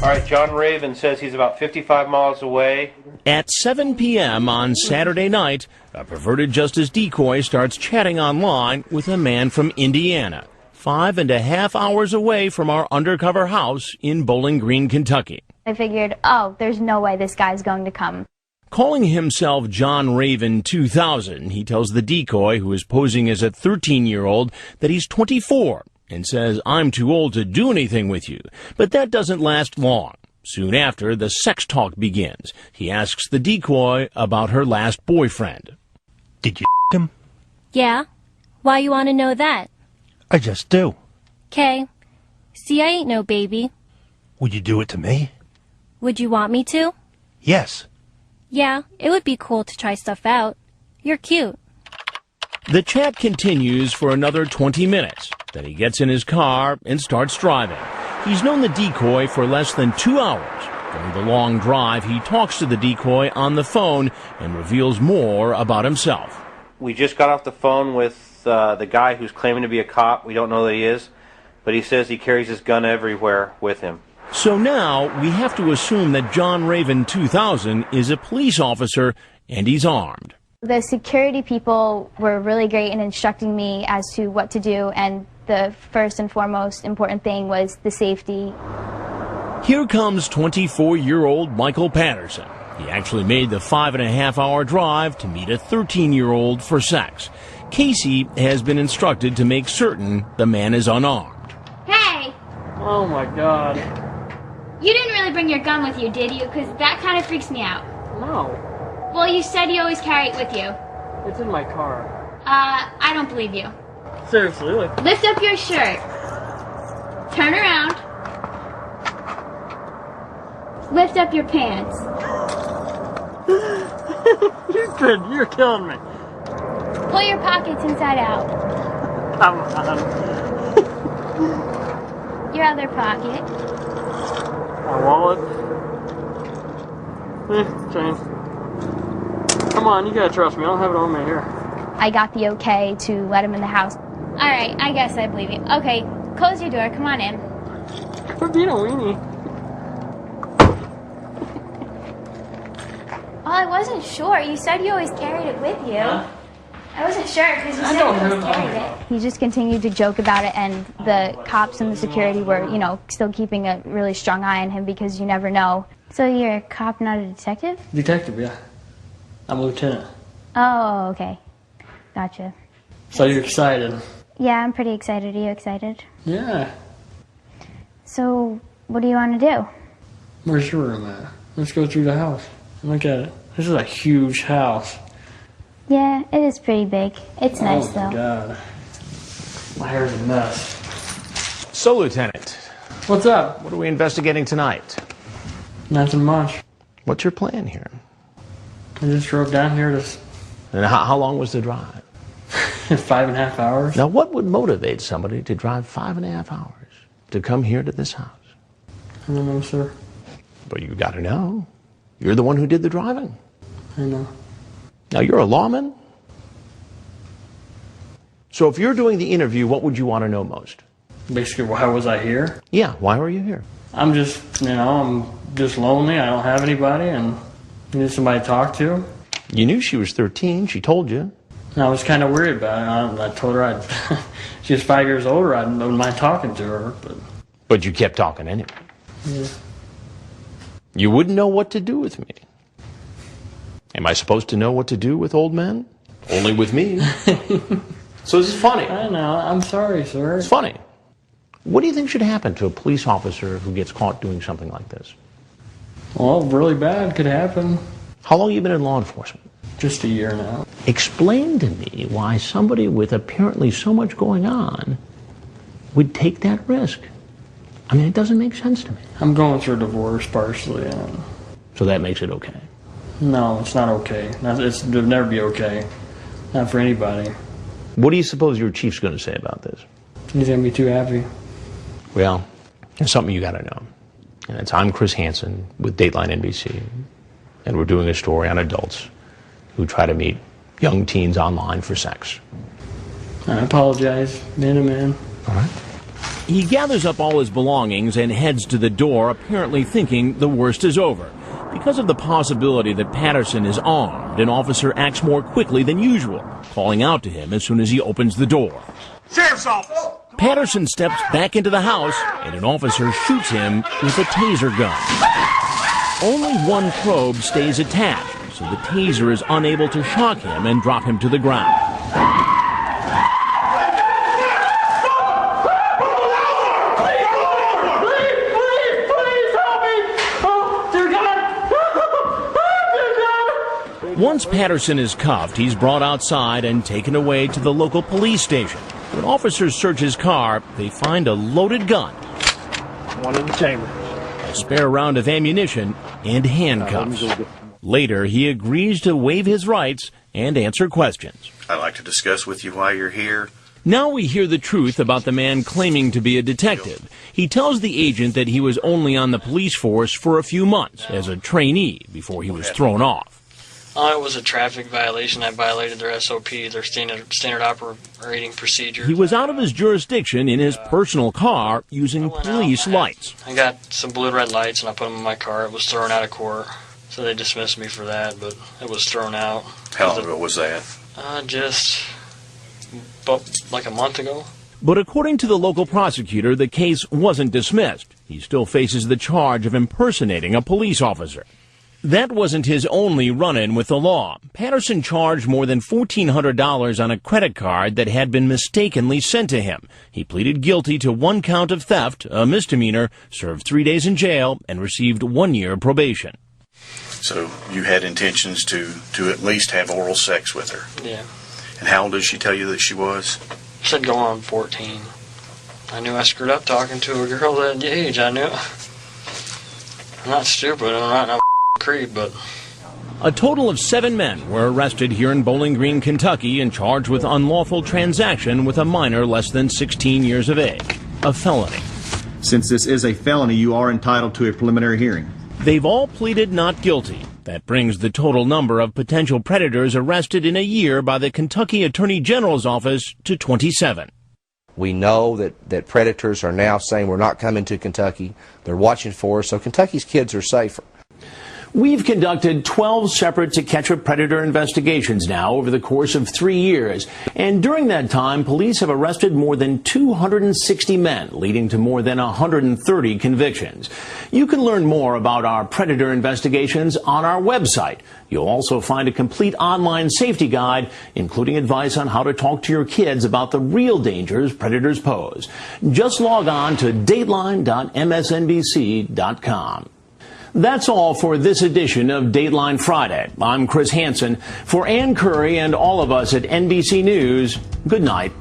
All right, John Raven says he's about 55 miles away. At 7 p.m. on Saturday night, a perverted justice decoy starts chatting online with a man from Indiana, 5.5 hours away from our undercover house in Bowling Green, Kentucky. I figured, oh, there's no way this guy's going to come. Calling himself John Raven 2000, he tells the decoy, who is posing as a 13-year-old, that he's 24 and says, "I'm too old to do anything with you." But that doesn't last long. Soon after, the sex talk begins. He asks the decoy about her last boyfriend. Did you him? Yeah. Why you want to know that? I just do. 'Kay. See, I ain't no baby. Would you do it to me? Would you want me to? Yes. Yeah, it would be cool to try stuff out. You're cute. The chat continues for another 20 minutes. Then he gets in his car and starts driving. He's known the decoy for less than 2 hours. During the long drive, he talks to the decoy on the phone and reveals more about himself. We just got off the phone with the guy who's claiming to be a cop. We don't know that he is, but he says he carries his gun everywhere with him. So now we have to assume that John Raven 2000 is a police officer and he's armed. The security people were really great in instructing me as to what to do, and the first and foremost important thing was the safety. Here comes 24-year-old Michael Patterson. He actually made the 5.5-hour drive to meet a 13-year-old for sex. Casey has been instructed to make certain the man is unarmed. Hey! Oh my God. You didn't really bring your gun with you, did you? Because that kind of freaks me out. No. Well, you said you always carry it with you. It's in my car. I don't believe you. Seriously, look. Lift up your shirt. Turn around. Lift up your pants. You're killing me. Pull your pockets inside out. Come on. Your other pocket. My wallet. Change. Come on, you gotta trust me. I don't have it on me here. I got the okay to let him in the house. All right, I guess I believe you. Okay, close your door. Come on in. Quit being a weenie. Well, I wasn't sure. You said you always carried it with you. Huh? I wasn't sure because you said you always carried it. He just continued to joke about it, and the cops and the security were, still keeping a really strong eye on him because you never know. So you're a cop, not a detective? Detective, yeah. I'm a lieutenant. Oh, okay. Gotcha. So you're excited? Yeah, I'm pretty excited. Are you excited? Yeah. So, what do you want to do? Where's your room at? Let's go through the house. Look at it. This is a huge house. Yeah, it is pretty big. It's nice, though. Oh, my God. My hair's a mess. So, Lieutenant. What's up? What are we investigating tonight? Nothing much. What's your plan here? I just drove down here to... And how long was the drive? 5.5 hours. Now, what would motivate somebody to drive 5.5 hours to come here to this house? I don't know, sir. But you got to know. You're the one who did the driving. I know. Now, you're a lawman. So if you're doing the interview, what would you want to know most? Basically, why was I here? Yeah, why were you here? I'm just, I'm just lonely. I don't have anybody, and I need somebody to talk to. You knew she was 13. She told you. And I was kind of worried about it. I told her she was 5 years older. I wouldn't mind talking to her. But you kept talking anyway. Yeah. You wouldn't know what to do with me. Am I supposed to know what to do with old men? Only with me. So this is funny. I know. I'm sorry, sir. It's funny. What do you think should happen to a police officer who gets caught doing something like this? Well, really bad could happen. How long have you been in law enforcement? Just a year now. Explain to me why somebody with apparently so much going on would take that risk. I mean, it doesn't make sense to me. I'm going through a divorce partially. So that makes it okay? No, it's not okay. It'll never be okay. Not for anybody. What do you suppose your chief's going to say about this? He's going to be too happy. Well, there's something you got to know. And it's I'm Chris HANSEN with Dateline NBC. And we're doing a story on adults who try to meet young teens online for sex. I apologize, man to man. All right. He gathers up all his belongings and heads to the door, apparently thinking the worst is over. Because of the possibility that Patterson is armed, an officer acts more quickly than usual, calling out to him as soon as he opens the door. Sheriff's office! Patterson steps back into the house, and an officer shoots him with a taser gun. Only one probe stays attached, so the taser is unable to shock him and drop him to the ground. Once Patterson is cuffed, he's brought outside and taken away to the local police station. When officers search his car, they find a loaded gun, One in the chamber. a spare round of ammunition, and handcuffs. Later, he agrees to waive his rights and answer questions. I'd like to discuss with you why you're here. Now we hear the truth about the man claiming to be a detective. He tells the agent that he was only on the police force for a few months as a trainee before he was thrown off. It was a traffic violation. I violated their SOP, their standard operating procedure. He was out of his jurisdiction in his personal car using police lights. I got some blue and red lights and I put them in my car. It was thrown out of court, so they dismissed me for that, but it was thrown out. How long ago was that? Just about like a month ago. But according to the local prosecutor, the case wasn't dismissed. He still faces the charge of impersonating a police officer. That wasn't his only run-in with the law. Patterson charged more than $1,400 on a credit card that had been mistakenly sent to him. He pleaded guilty to 1 count of theft, a misdemeanor, served 3 days in jail, and received 1 year probation. So you had intentions to at least have oral sex with her? Yeah. And how old did she tell you that she was? Said going on 14. I knew I screwed up talking to a girl that age. I knew. I'm not stupid. I'm not no creep, but... A total of 7 men were arrested here in Bowling Green, Kentucky, and charged with unlawful transaction with a minor less than 16 years of age, a felony. Since this is a felony, you are entitled to a preliminary hearing. They've all pleaded not guilty. That brings the total number of potential predators arrested in a year by the Kentucky Attorney General's office to 27. We know that predators are now saying we're not coming to Kentucky. They're watching for us, so Kentucky's kids are safer. We've conducted 12 separate To Catch a Predator investigations now over the course of 3 years. And during that time, police have arrested more than 260 men, leading to more than 130 convictions. You can learn more about our predator investigations on our website. You'll also find a complete online safety guide, including advice on how to talk to your kids about the real dangers predators pose. Just log on to dateline.msnbc.com. That's all for this edition of Dateline Friday. I'm Chris HANSEN. For Ann Curry and all of us at NBC News, good night.